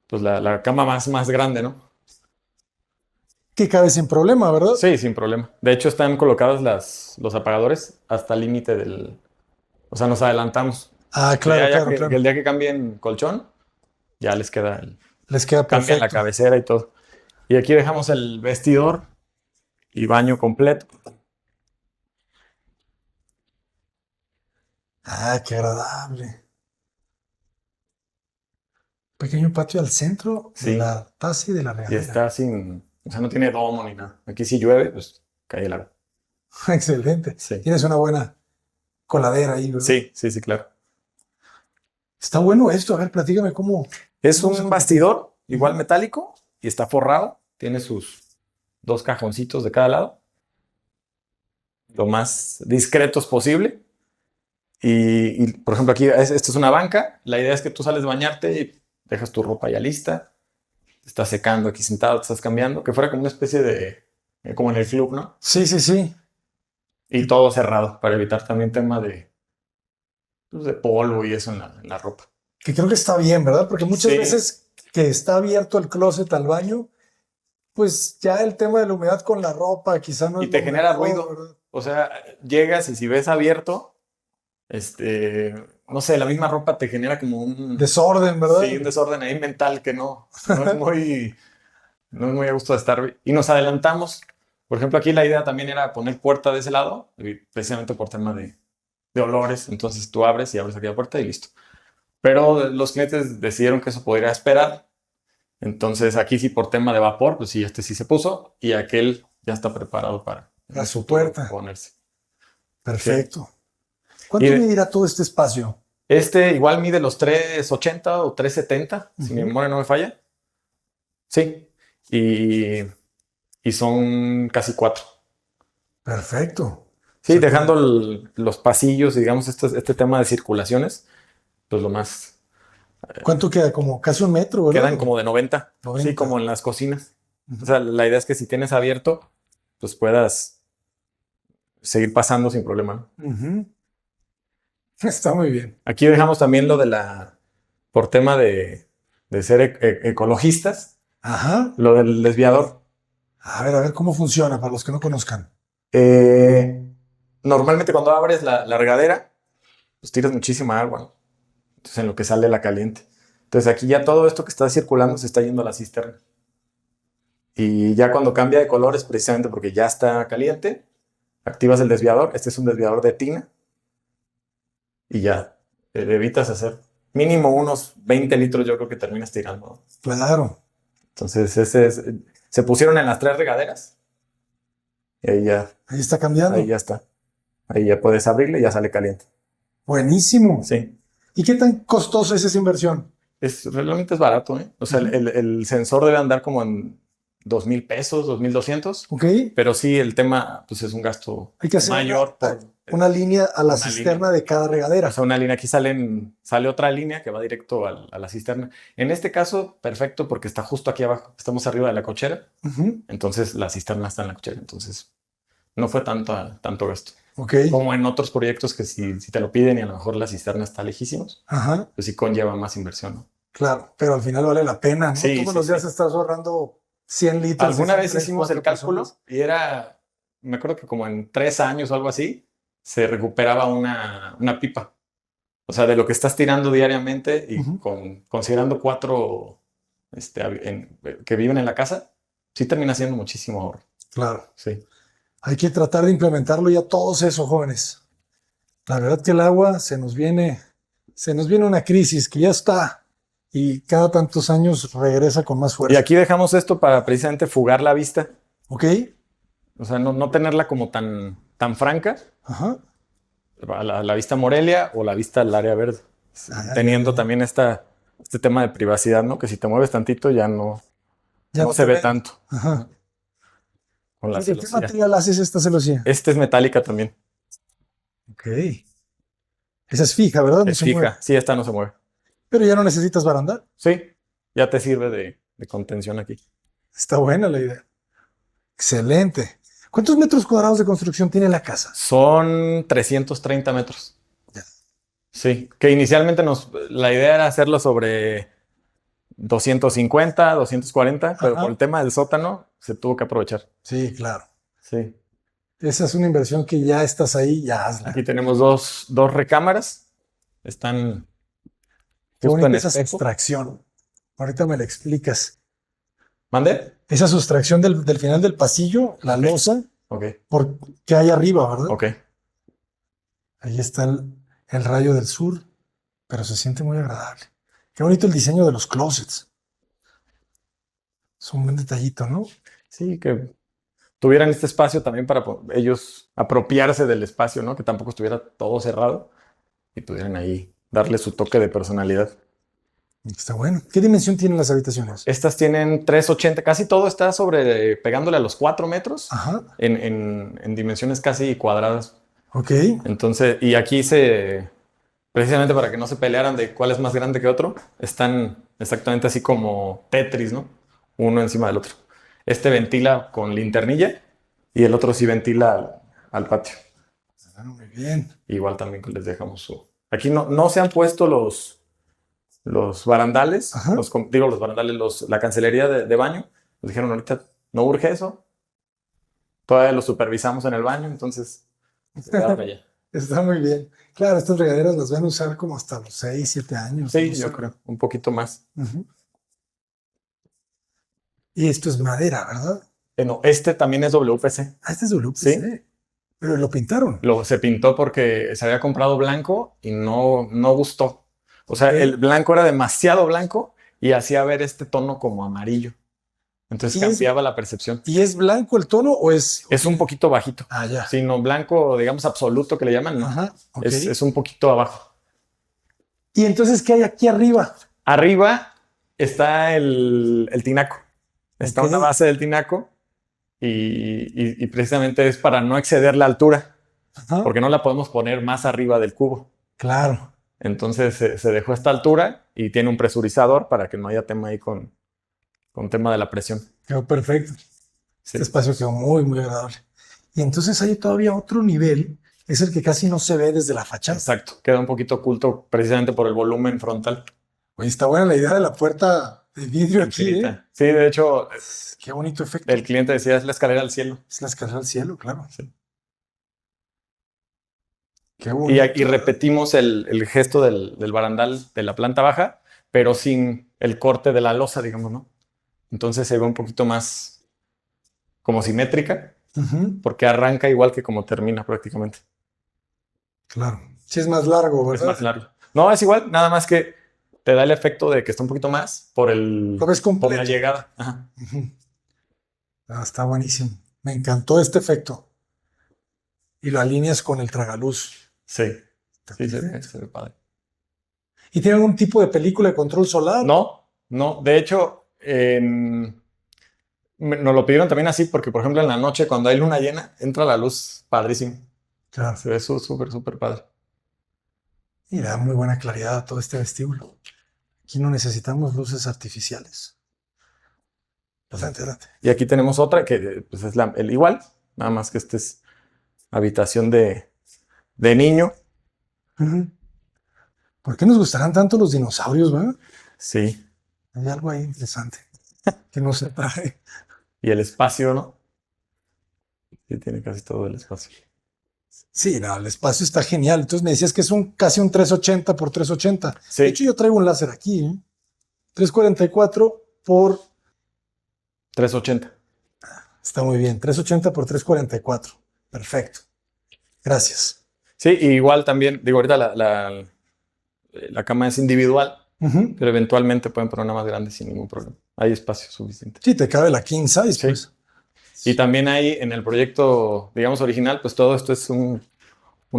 pues la cama más grande, ¿no? Que cabe sin problema, ¿verdad? Sí, sin problema. De hecho, están colocados los apagadores hasta el límite o sea, nos adelantamos. Ah, O sea, claro, ya claro, que claro. el día que cambien colchón, ya les queda Les queda cambian la perfecto. cabecera y todo. Y aquí dejamos el vestidor y baño completo. Ah, qué agradable. Pequeño patio al centro de Sí, la taza y de la y regadera. está sin, o sea, no tiene domo ni nada. Aquí si llueve, pues cae el agua. Excelente. Sí, Tienes una buena coladera ahí, ¿verdad? sí, sí, sí, claro. Está bueno esto. A ver, platícame Es cómo se un configura. bastidor, igual metálico, y está forrado. Tiene sus dos cajoncitos de cada lado, lo más discretos posible. Por ejemplo, aquí, esta es una banca. La idea es que tú sales de bañarte y dejas tu ropa ya lista. Te estás secando aquí sentado, te estás cambiando. Que fuera como una especie de, como en el club, ¿no? Sí, sí, sí. Y todo cerrado para evitar también tema de, pues, de polvo y eso en la ropa. Que creo que está bien, ¿verdad? Porque muchas Sí, veces que está abierto el closet al baño, pues ya el tema de la humedad con la ropa quizá no y es te lo genera mejor, ruido. ¿verdad? O sea, llegas y si ves abierto, no sé, la misma ropa te genera como Desorden, sí, ¿verdad? un desorden ahí mental que no es muy a gusto de estar. Y nos adelantamos. Por ejemplo, aquí la idea también era poner puerta de ese lado, y precisamente por tema de olores. Entonces tú abres y abres aquí la puerta y listo. Pero los clientes decidieron que eso podría esperar. Entonces aquí sí por tema de vapor, pues sí, este sí se puso y aquel ya está preparado para en A un su futuro puerta. ponerse. Sí. Perfecto. Y ¿Cuánto medirá todo este espacio? este igual mide los 380 o 370 si mi Ujú. memoria no me falla. Sí. Y, y son casi 4. Perfecto. O Sí, sea, dejando los pasillos, digamos, este tema de circulaciones, pues lo más. ¿cuánto queda? Como casi un metro, ¿verdad? Quedan como de 90, sí, 90. como en las cocinas. O Ujú. sea, la idea es que si tienes abierto, pues puedas seguir pasando sin problema, ¿no? Ujú. Está muy bien. Aquí dejamos también lo por tema de ser ecologistas, Ajá. lo del desviador. A ver cómo funciona para los que no conozcan. Eh, Normalmente cuando abres la regadera, pues tiras muchísima agua, ¿no? Entonces en lo que sale la caliente. Entonces aquí ya todo esto que está circulando se está yendo a la cisterna. Y ya cuando cambia de color es precisamente porque ya está caliente, activas el desviador. Este es un desviador de tina y ya evitas hacer mínimo unos 20 litros, yo creo que terminas tirando, ¿no? Claro. Entonces, se pusieron en las 3 regaderas y Ahí está ahí cambiando. ya está. Ahí ya puedes abrirle y ya sale caliente. Buenísimo. Sí, ¿Y qué tan costosa es esa inversión? realmente es barato, ¿eh? O sea, Ujú. el sensor debe andar como en 2,000 pesos, 2,200, Ok. pero sí el tema, pues es un gasto Hay que hacer mayor por una línea a la una línea. cisterna de cada O regadera. sea, una línea aquí sale otra línea que va directo a la cisterna. En este caso, perfecto porque está justo aquí abajo. Estamos arriba de la cochera. Ujú. Entonces la cisterna está en la cochera. Entonces no fue tanto gasto. Ok. Como en otros proyectos que si te lo piden y a lo mejor la cisterna está lejísimos, Ajá. pues sí conlleva más inversión, ¿no? Claro. Pero al final vale la pena, ¿no? Sí, Todos sí, los días sí. estás ahorrando 100 litros y Alguna son vez 3, hicimos el 4 cálculo personas. y me acuerdo que como en 3 años o algo así, se recuperaba una pipa. O sea, de lo que estás tirando diariamente y Ujú. considerando 4 que viven en la casa, sí termina siendo muchísimo ahorro. Claro. Sí. Hay que tratar de implementarlo ya todos esos jóvenes. La verdad que el agua se nos viene una crisis que ya está y cada tantos años regresa con más Y fuerza. aquí dejamos esto para precisamente fugar la vista. ¿Ok? O sea, no tenerla como tan franca, Ajá. la vista Morelia o la vista al área verde. Ah, ya, ya, Teniendo ya. también este tema de privacidad, ¿no? Que si te mueves tantito ya Ya no no se te ve ven. tanto, Ajá. ¿no? Con la ¿De qué celosía. material haces esta celosía? Este es metálica también. Ok. Esa es fija, ¿verdad? No Es se mueve. fija. Sí, esta no se mueve. Pero ya no necesitas barandal. Sí, ya te sirve de contención aquí. Está buena la idea. Excelente. ¿Cuántos metros cuadrados de construcción tiene la casa? Son 330 metros. Ya. Sí, que inicialmente la idea era hacerlo sobre 250, 240, pero por Ajá. el tema del sótano se tuvo que aprovechar. Sí, claro. Sí. Esa es una inversión que ya estás ahí, ya Aquí hazla. tenemos dos recámaras. Están Qué justo en bonita esa espejo. abstracción. Ahorita me la explicas. ¿Mande? Esa sustracción del final del pasillo, la losa, Ok, que hay arriba, ¿verdad? ok. Ahí está el rayo del sur, pero se siente muy agradable. Qué bonito el diseño de los closets. Es un buen detallito, ¿no? Sí, que tuvieran este espacio también para ellos apropiarse del espacio, ¿no? Que tampoco estuviera todo cerrado y pudieran ahí darle su toque de personalidad. Está bueno. ¿Qué dimensión tienen las habitaciones? Estas tienen 380, casi todo está pegándole a los 4 metros Ajá, en dimensiones casi cuadradas. ok. Entonces, y aquí precisamente para que no se pelearan de cuál es más grande que otro, están exactamente así como Tetris, ¿no? Uno encima del otro. Este ventila con linternilla y el otro sí ventila al patio. Ah, muy bien. Igual también les dejamos su... Aquí no se han puesto los barandales, Ajá. los barandales, la cancelería de baño. Nos dijeron ahorita, no urge eso. Todavía lo supervisamos en el baño, entonces se quedaron allá. Está muy bien. Claro, estas regaderas las van a usar como hasta los 6, 7 años. Sí, no yo sé. creo, un poquito más. Ujú. Y esto es madera, ¿verdad? No, este también es WPC. Ah, este es WPC. Sí. Pero lo pintaron. Se pintó porque se había comprado blanco y no gustó. O sea, Ok. el blanco era demasiado blanco y hacía ver este tono como amarillo. Entonces ¿Y es, cambiaba la percepción. ¿Y es blanco el tono o es...? Es un poquito bajito. Ah, ya. Sino blanco, digamos, absoluto que le llaman, ¿no? Ajá, ok. Es un poquito abajo. ¿Y entonces qué hay aquí arriba? Arriba está el tinaco. Está Ok. una base del tinaco y precisamente es para no exceder la altura, Ajá. porque no la podemos poner más arriba del cubo. Claro. Entonces se dejó esta altura y tiene un presurizador para que no haya tema ahí con tema de la presión. Quedó perfecto. Sí. Este espacio quedó muy, muy agradable. Y entonces hay todavía otro nivel, es el que casi no se ve desde la fachada. Exacto. Queda un poquito oculto precisamente por el volumen frontal. Oye, está buena la idea de la puerta de vidrio aquí, ¿eh? Infinita. Sí, de hecho, Qué bonito efecto. el cliente decía es la escalera al cielo. Es la escalera al cielo, claro. Sí. Qué bonito. Y repetimos el gesto del barandal de la planta baja, pero sin el corte de la losa, digamos, ¿no? Entonces se ve un poquito más como simétrica, Ujú, porque arranca igual que como termina prácticamente. claro. Sí es más largo, Es ¿verdad? más largo. No, es igual, nada más que te da el efecto de que está un poquito más Lo ves por la completo. llegada. Ajá. Ujú. Ah, está buenísimo. Me encantó este efecto. Y lo alineas con el tragaluz. Sí, Está sí, perfecto. se ve padre. ¿Y tiene algún tipo de película de control solar? No, de hecho, nos lo pidieron también así porque, por ejemplo, en la noche cuando hay luna llena, entra la luz padrísimo. Claro. Se ve súper, súper padre. Y le da muy buena claridad a todo este vestíbulo. Aquí no necesitamos luces artificiales. Adelante, adelante. Y aquí tenemos otra que pues, es el igual, nada más que este es habitación de niño. Ujú. ¿Por qué nos gustarán tanto los dinosaurios, verdad? Sí, Hay algo ahí interesante que nos atrae. y el espacio, ¿no? Sí, tiene casi todo el espacio. Sí, no, el espacio está genial. Entonces me decías que es casi un 380 por 380. Sí. De hecho, yo traigo un láser aquí, ¿eh? 344 por... 380. Está muy bien. 380 por 344. Perfecto. Gracias. Sí, y igual también, digo, ahorita la cama es individual, Ujú. pero eventualmente pueden poner una más grande sin ningún problema. Hay espacio suficiente. Sí, te cabe la king size, Sí. pues. Y también hay en el proyecto, digamos, original, pues todo esto es un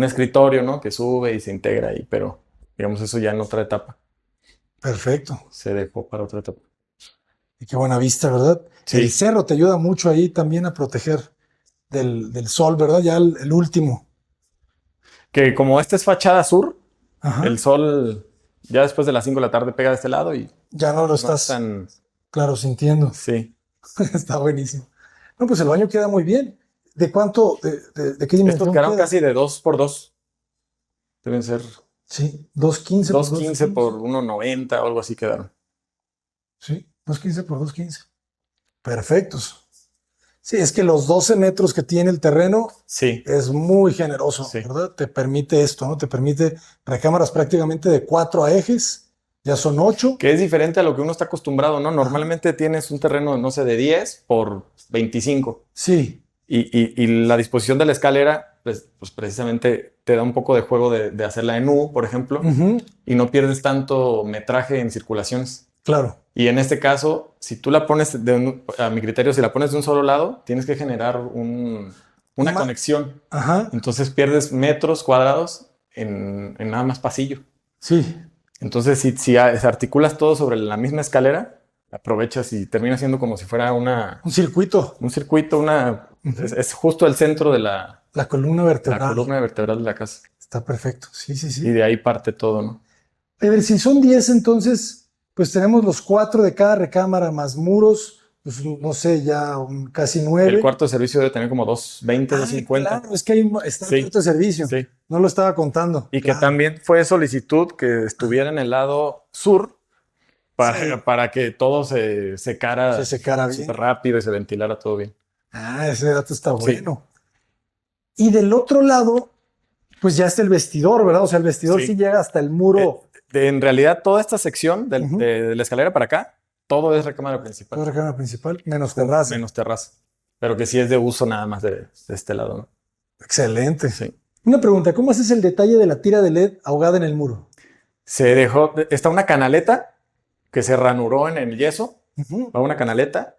escritorio, ¿no? Que sube y se integra ahí, pero digamos eso ya en otra etapa. Perfecto. Se dejó para otra etapa. Y qué buena vista, ¿verdad? Sí. El cerro te ayuda mucho ahí también a proteger del sol, ¿verdad? Ya el último. Que como esta es fachada sur, Ajá. el sol ya después de las 5 de la tarde pega de este lado y Ya no lo no es estás, tan... claro, sintiendo. Sí. Está buenísimo. No, pues el baño queda muy bien. ¿De cuánto? ¿De qué dimensión Estos quedaron queda? casi de 2 por 2. Deben ser Sí, 215 por 2.15 por 1.90 o algo así quedaron. Sí, 215 por 215. Perfectos. Sí, es que los 12 metros que tiene el terreno Sí, es muy generoso, Sí. ¿verdad? Te permite esto, ¿no? Te permite recámaras prácticamente de 4 ejes ya son 8. Que es diferente a lo que uno está acostumbrado, ¿no? Normalmente tienes un terreno, no sé, de 10 por 25. Sí, Y la disposición de la escalera, pues precisamente te da un poco de juego de hacerla en U, por ejemplo, ujú, y no pierdes tanto metraje en circulaciones. claro. Y en este caso, si tú la pones, a mi criterio, si la pones de un solo lado, tienes que generar una Ma- conexión. Ajá, Entonces pierdes metros cuadrados en nada más pasillo. sí, Entonces, si articulas todo sobre la misma escalera, aprovechas y termina siendo como si fuera un circuito, un circuito, ujú, es justo el centro de la columna la vertebral. columna vertebral de la casa. Está perfecto, sí, sí, Y sí. de ahí parte todo, ¿no? A ver, si son 10, entonces, pues tenemos los 4 de cada recámara más muros, pues no sé, ya casi El 9. cuarto de servicio debe tener como 220, Ah, 250. claro, es que está el Sí, cuarto de servicio. sí. No lo estaba contando. Y que Claro. también fue solicitud que estuviera en el lado sur Sí, para que todo se se secara secara bien. súper rápido y se ventilara todo bien. Ah, ese dato está Sí, bueno. Y del otro lado, pues ya está el vestidor, ¿verdad? O sea, el vestidor sí sí. llega hasta el Eh, muro. en realidad, toda esta sección Ujú. de la escalera para acá, todo es recámara principal, Toda la recámara principal, menos terraza. menos terraza. Pero que sí es de uso nada más de este lado, ¿no? Excelente. Sí. Una pregunta, ¿cómo haces el detalle de la tira de LED ahogada en el muro? Está una canaleta que se ranuró en el yeso, Ujú. va una canaleta,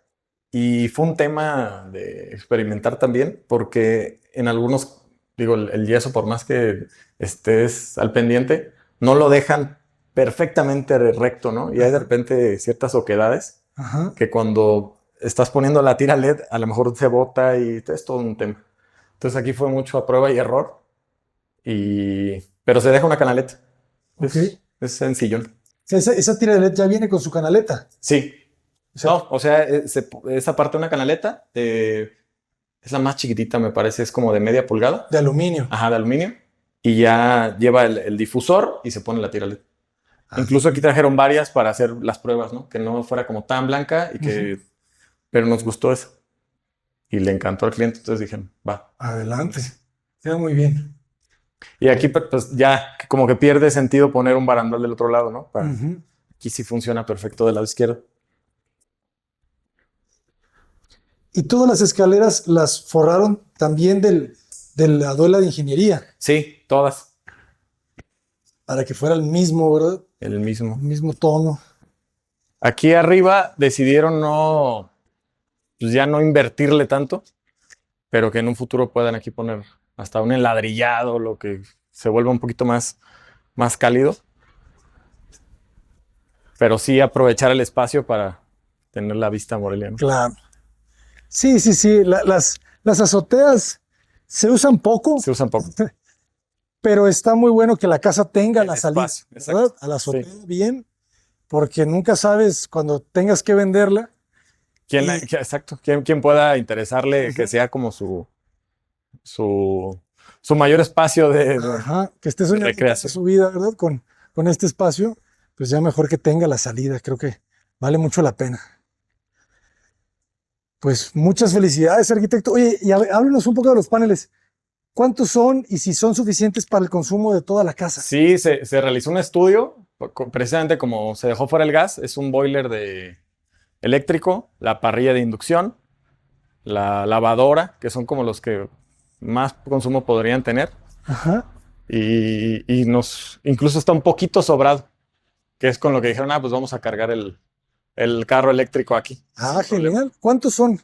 y fue un tema de experimentar también, porque en algunos, digo, el yeso, por más que estés al pendiente, no lo dejan perfectamente recto, ¿no? Y hay de repente ciertas oquedades Ajá. que cuando estás poniendo la tira LED, a lo mejor se bota y es todo un tema. Entonces aquí fue mucho a prueba y error, pero se deja una canaleta. Ok. Es sencillón. O sea, esa tira de LED ya viene con su canaleta. Sí. O sea, No, o sea, esa parte de una canaleta es la más chiquitita, me parece, es como de media pulgada. de aluminio. Ajá, de aluminio. Y ya lleva el difusor y se pone la tira LED. Ah, Incluso aquí trajeron varias para hacer las pruebas, ¿no? Que no fuera como tan blanca y ujú. que... Pero nos gustó eso. Y le encantó al cliente, entonces dijeron, va. Adelante. Queda muy bien. Y aquí pues ya como que pierde sentido poner un barandal del otro lado, ¿no? Ujú. Aquí sí funciona perfecto del lado izquierdo. Y todas las escaleras las forraron también de la duela de ingeniería, Sí, todas. para que fuera el mismo, ¿verdad? El mismo. El mismo tono. Aquí arriba decidieron pues ya no invertirle tanto, pero que en un futuro puedan aquí poner hasta un enladrillado, lo que se vuelva un poquito más cálido, pero sí aprovechar el espacio para tener la vista Morelia, ¿no? Claro. Sí, sí, sí. Las azoteas se usan poco, Se usan poco. pero está muy bueno que la casa tenga El la salida, espacio, ¿verdad? exacto. A la Sí. azotea bien, porque nunca sabes cuando tengas que venderla. Y, Exacto. ¿Quién pueda interesarle que ujú, sea como su, su mayor espacio de ajá, que esté soñando toda recreación? su vida, ¿verdad? Con este espacio, pues ya mejor que tenga la salida. Creo que vale mucho la pena. Pues muchas felicidades, arquitecto. Oye, y háblenos un poco de los paneles. ¿Cuántos son y si son suficientes para el consumo de toda la casa? Sí, se realizó un estudio, precisamente como se dejó fuera el gas, es un boiler eléctrico, la parrilla de inducción, la lavadora, que son como los que más consumo podrían tener, Ajá. y incluso está un poquito sobrado, que es con lo que dijeron, pues vamos a cargar el carro eléctrico aquí, Ah, sin problema. genial. ¿Cuántos son?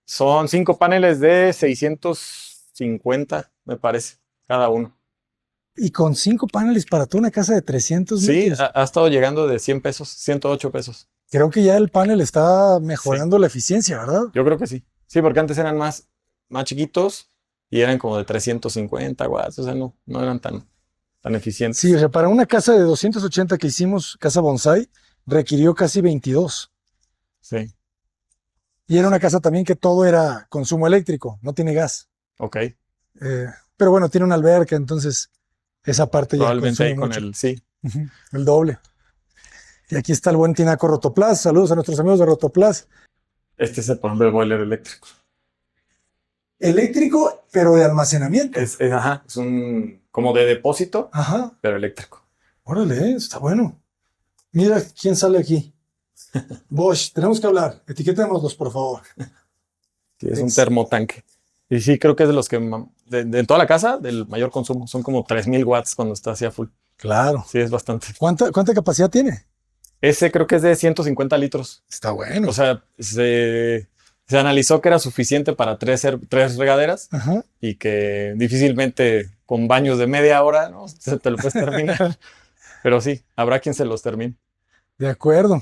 Son 5 paneles de 650, me parece, cada uno. Y con 5 paneles para toda una casa de 300 Sí, metros. ha estado llegando de 100 pesos, 108 pesos. Creo que ya el panel está Sí. mejorando la eficiencia, ¿verdad? Yo creo que sí. Sí, porque antes eran más chiquitos y eran como de 350 watts, o sea, no eran tan Sí, o eficientes. sea, para una casa de 280 que hicimos, casa bonsai, requirió casi 22. Sí, Y era una casa también que todo era consumo eléctrico, no tiene gas. ok. Pero bueno, tiene una alberca, entonces esa parte ya Probablemente consume ahí con mucho. sí. Ujú, el doble. Y aquí está el buen tinaco Rotoplas. Saludos a nuestros amigos de Rotoplas. Este es, por ejemplo, el boiler eléctrico. Eléctrico, pero de almacenamiento. Ajá, como de depósito, Ajá. pero eléctrico. Órale, está bueno. Mira quién sale aquí. Bosch, tenemos que hablar. Etiquétenoslos, por favor. Sí, es un termotanque. Y sí, creo que es de los que, de toda la casa, del mayor consumo. Son como 3000 watts cuando está así a full. Claro. Sí, es bastante. ¿Cuánta capacidad tiene? Ese creo que es de 150 litros. Está bueno. O sea, se analizó que era suficiente para tres regaderas Ajá. y que difícilmente con baños de media hora, ¿no? Se te lo puedes terminar. Pero sí, habrá quien se los termine. De acuerdo.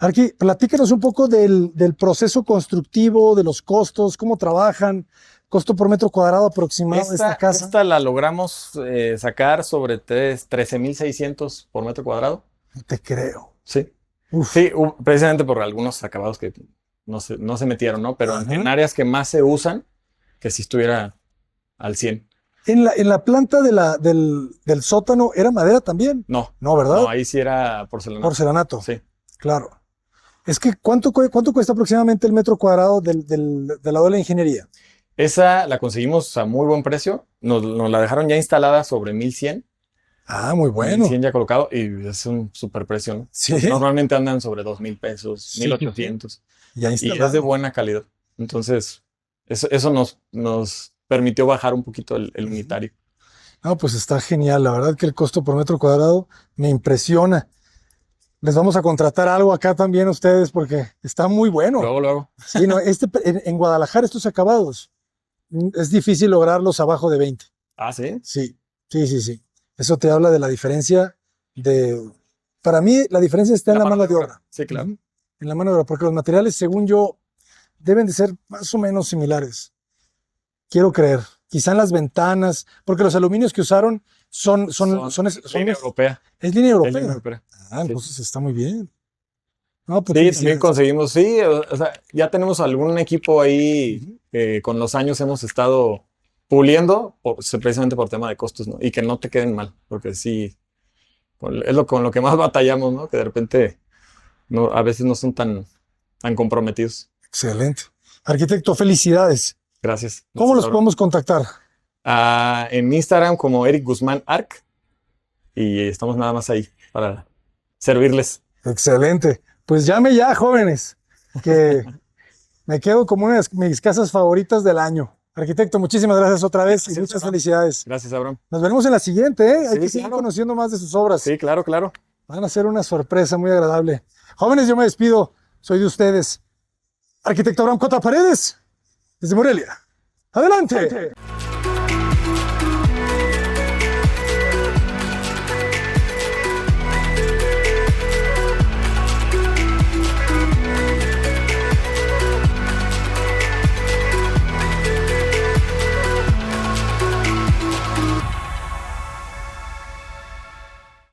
Arqui, platícanos un poco del proceso constructivo, de los costos, cómo trabajan, costo por metro cuadrado aproximado de esta casa. Esta la logramos sacar sobre 13,600 por metro cuadrado. No te creo. Sí. Uf. Sí, precisamente por algunos acabados que no se metieron, ¿no? Pero Ajá. en áreas que más se usan, que si estuviera al 100. En la planta del sótano, ¿era madera también? No, No, ¿verdad? no, ahí sí era porcelanato. Porcelanato. Sí. Claro. Es que, ¿cuánto cuesta aproximadamente el metro cuadrado del lado de la ingeniería? Esa la conseguimos a muy buen precio. Nos la dejaron ya instalada sobre 1100. Ah, muy bueno. 1100 ya colocado y es un super precio, ¿no? Sí. Normalmente andan sobre 2,000 pesos, Sí. 1,800. Ya Y es de instalado. buena calidad. Entonces, eso nos permitió bajar un poquito el unitario. No, pues está genial. La verdad que el costo por metro cuadrado me impresiona. Les vamos a contratar algo acá también a ustedes porque está muy bueno. Luego. Sí, no, en Guadalajara estos acabados es difícil lograrlos abajo de 20. Ah, ¿sí? Sí. Eso te habla de la diferencia para mí la diferencia está en la mano de obra. Sí, claro. Ujú. En la mano de obra, porque los materiales, según yo, deben de ser más o menos similares. Quiero creer. Quizá en las ventanas, porque los aluminios que usaron son línea europea. es línea Es europea. línea europea. Ah, entonces está muy bien. No, pues Sí, también felicidades. conseguimos, sí, o sea, ya tenemos algún equipo ahí que con los años hemos estado puliendo, precisamente por tema de costos, ¿no? Y que no te queden mal, porque sí, es con lo que más batallamos, ¿no? Que de repente a veces no son tan comprometidos. Excelente. Arquitecto, felicidades. Gracias. ¿Cómo los Gracias, podemos contactar? en Instagram como Eric Guzmán Arc y estamos nada más ahí para servirles. Excelente. Pues llame ya, jóvenes, que me quedo como una de mis casas favoritas del año. Arquitecto, muchísimas gracias otra vez y Gracias, muchas Abraham. felicidades. Gracias, Abraham. Nos veremos en la siguiente, ¿eh? Hay Sí, que seguir claro. conociendo más de sus obras. Sí, claro. Van a ser una sorpresa muy agradable. Jóvenes, yo me despido. Soy de ustedes. Arquitecto Abraham Cota Paredes, desde Morelia. ¡Adelante!